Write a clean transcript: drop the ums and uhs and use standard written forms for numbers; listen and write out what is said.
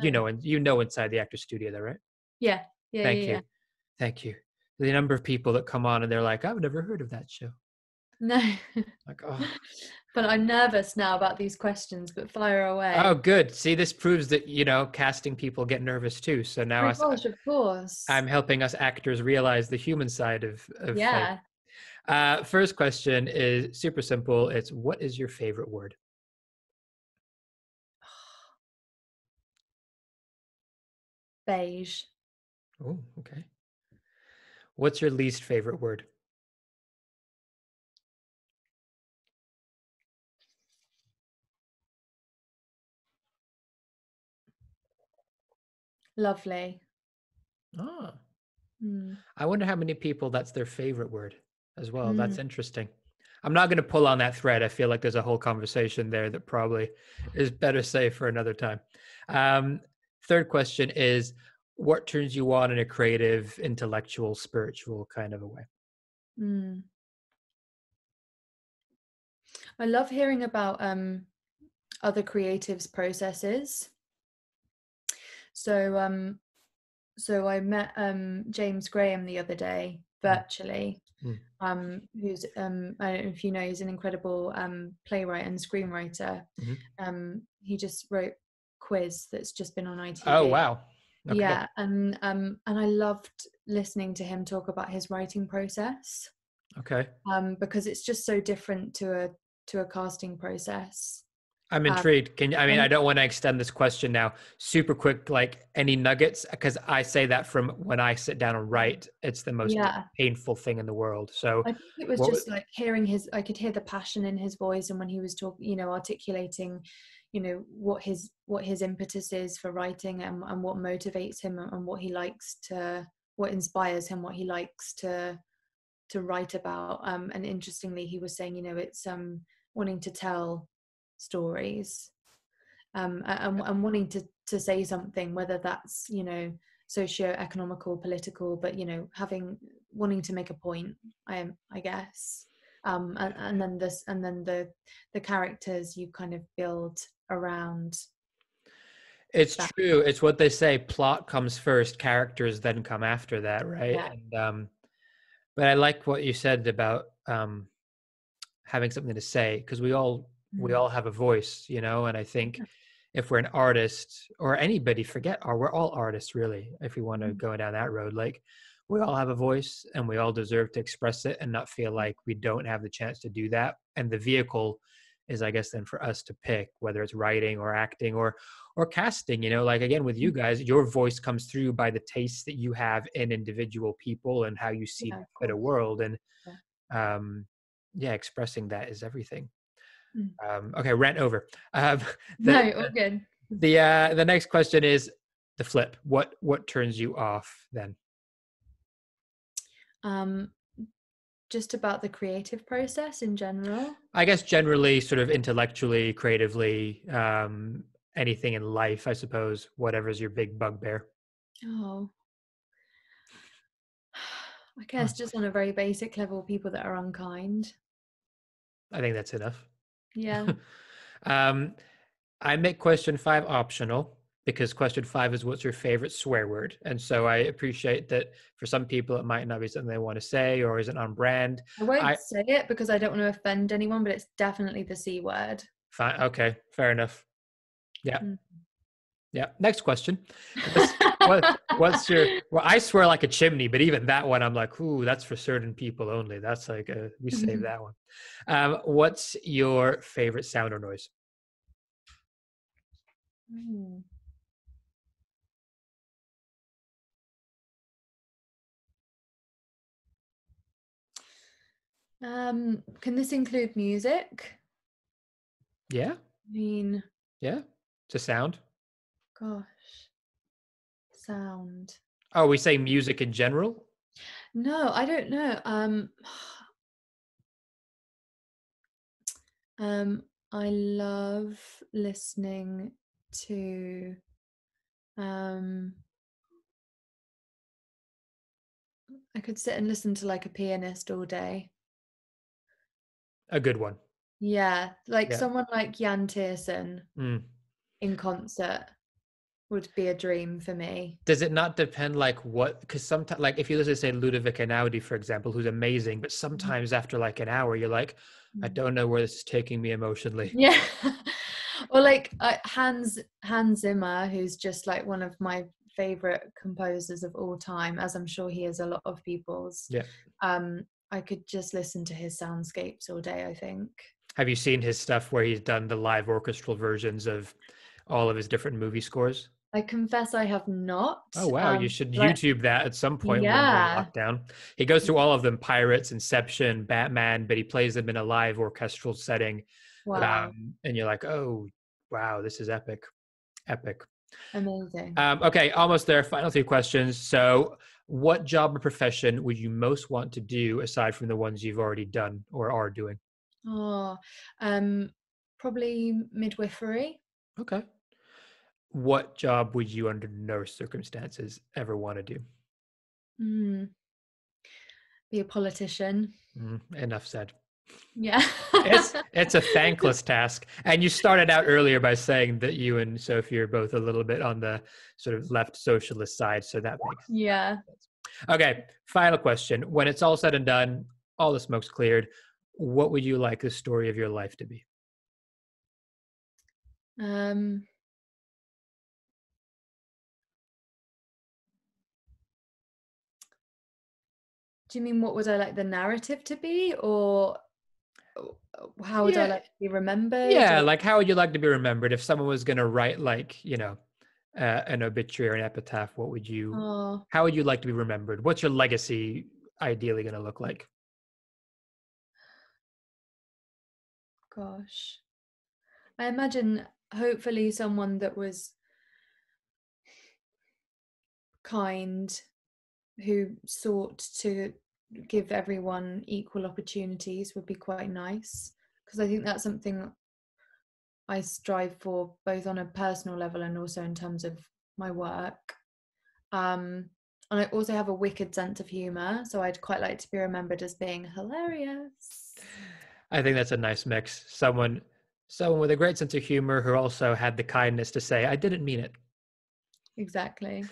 No. and you know inside the actor studio though, right? Yeah. Yeah. Yeah. Thank Yeah. you. Thank you. The number of people that come on and they're like, I've never heard of that show. No. Like, oh. But I'm nervous now about these questions, but fire Oh, away. good. See, this proves that, casting people get nervous too. So now Oh gosh, of course. I'm helping us actors realize the human side of Faye. Yeah. First question is super simple. It's, what is your favorite word? Beige. Oh, okay. What's your least favorite word? Lovely. Oh, Mm. I wonder how many people that's their favorite word as well. Mm. That's interesting. I'm not going to pull on that thread. I feel like there's a whole conversation there that probably is better saved for another time. Um, Third question is, what turns you on in a creative, intellectual, spiritual kind of a way? Mm. I love hearing about other creatives' processes. So so I met James Graham the other day Mm, virtually. mm, Who's I don't know if you know, he's an incredible playwright and screenwriter. mhm. He just wrote Quiz that's just been on Oh, ITV. wow. Okay. Yeah, and I loved listening to him talk about his writing process, Okay. because it's just so different to a casting process. I'm Um, intrigued. I and don't want to extend this question now. Super quick, like any nuggets? Because I say that from when I sit down and write, it's the most yeah, painful thing in the world. So, I think it was what? just like hearing I could hear the passion in his voice, and when he was talking, articulating, what his impetus is for writing, and what motivates him, and what inspires him, what he likes to write about. And interestingly, he was saying, it's wanting to tell stories, and wanting to say something, whether that's socio-economical, political, but having wanting to make a point. I guess. And then the characters you kind of build around It's that. true. It's what they say. Plot comes first, characters then come after that, right? Yeah. And but I like what you said about having something to say, because we Mm. all have a voice, and I think if we're an artist or anybody, we're all artists really, if we want to Mm. go down that road. Like, we all have a voice and we all deserve to express it and not feel like we don't have the chance to do that. And the vehicle is, I guess, then for us to pick, whether it's writing or acting or casting. Like, again, with you Mm. guys, your voice comes through by the taste that you have in individual people and how you see Yeah, of fit a course. world. And Yeah. um yeah, expressing that is everything. Mm. Okay, rant over. The No, all good. the next question is the flip. What turns you off then? um just about the creative process in general. I guess generally, sort of intellectually, creatively, anything in life, I suppose. Whatever's your big bugbear. Oh, I Huh. guess just on a very basic level, people that are unkind. I think that's enough. Yeah. um, I make question 5 optional because question 5 is, what's your favorite swear word? And so I appreciate that for some people it might not be something they want to say or isn't on brand. I won't I say it because I don't want to offend anyone, but it's definitely the C word. Fine. Okay, fair enough. Yeah. Mm. Yeah. Next question. What's what's your well, I swear like a chimney, but even that one I'm like, ooh, that's for certain people only. That's like we save that one. What's your favorite sound or noise? Mm. Can this include music? Yeah. I mean, Yeah. It's a sound. gosh, sound. Oh, we say music in general? No, I don't know. Um, I love listening to um I could sit and listen to like a pianist all day. A good one. Yeah, like Yeah. someone like Jan Tiersen Mm. in concert. would be a dream for me. Does it not depend like what, because sometimes like if you listen to say Ludovic Einaudi, for example, who's amazing, but sometimes after like an hour you're like, I Mm. don't know where this is taking me emotionally. Yeah. Or like Hans Zimmer, who's just like one of my favorite composers of all time, as I'm sure he is a lot of people's. Yeah. I could just listen to his soundscapes all day, I think. Have you seen his stuff where he's done the live orchestral versions of all of his different movie scores? I confess I have not. Oh wow, you should But YouTube that at some point when we're in yeah. lockdown. He goes through all of them: Pirates, Inception, Batman, but he plays them in a live orchestral setting. Wow. And you're like, oh wow, this is epic, epic. Amazing. Okay, almost there. Final three questions. So, what job or profession would you most want to do aside from the ones you've already done or are doing? Oh, probably midwifery. Okay. What job would you, under no circumstances, ever want to do? Mm, be a politician. Enough said. Yeah. It's a thankless task. And you started out earlier by saying that you and Sophie are both a little bit on the sort of left socialist side, so that makes Yeah. sense. Okay, final question. When it's all said and done, all the smoke's cleared, what would you like the story of your life to be? Um, do you mean what would I like the narrative to be, or how would I Yeah, like to be remembered? yeah. Or Like, how would you like to be remembered if someone was going to write, like, an obituary or an epitaph? What would you? oh How would you like to be remembered? What's your legacy ideally going to look like? gosh, I imagine hopefully someone that was kind, who sought to give everyone equal opportunities would be quite nice, because I think that's something I strive for both on a personal level and also in terms of my work. And I also have a wicked sense of humor, so I'd quite like to be remembered as being hilarious. I think that's a nice mix. Someone with a great sense of humor who also had the kindness to say, "I didn't mean it." Exactly.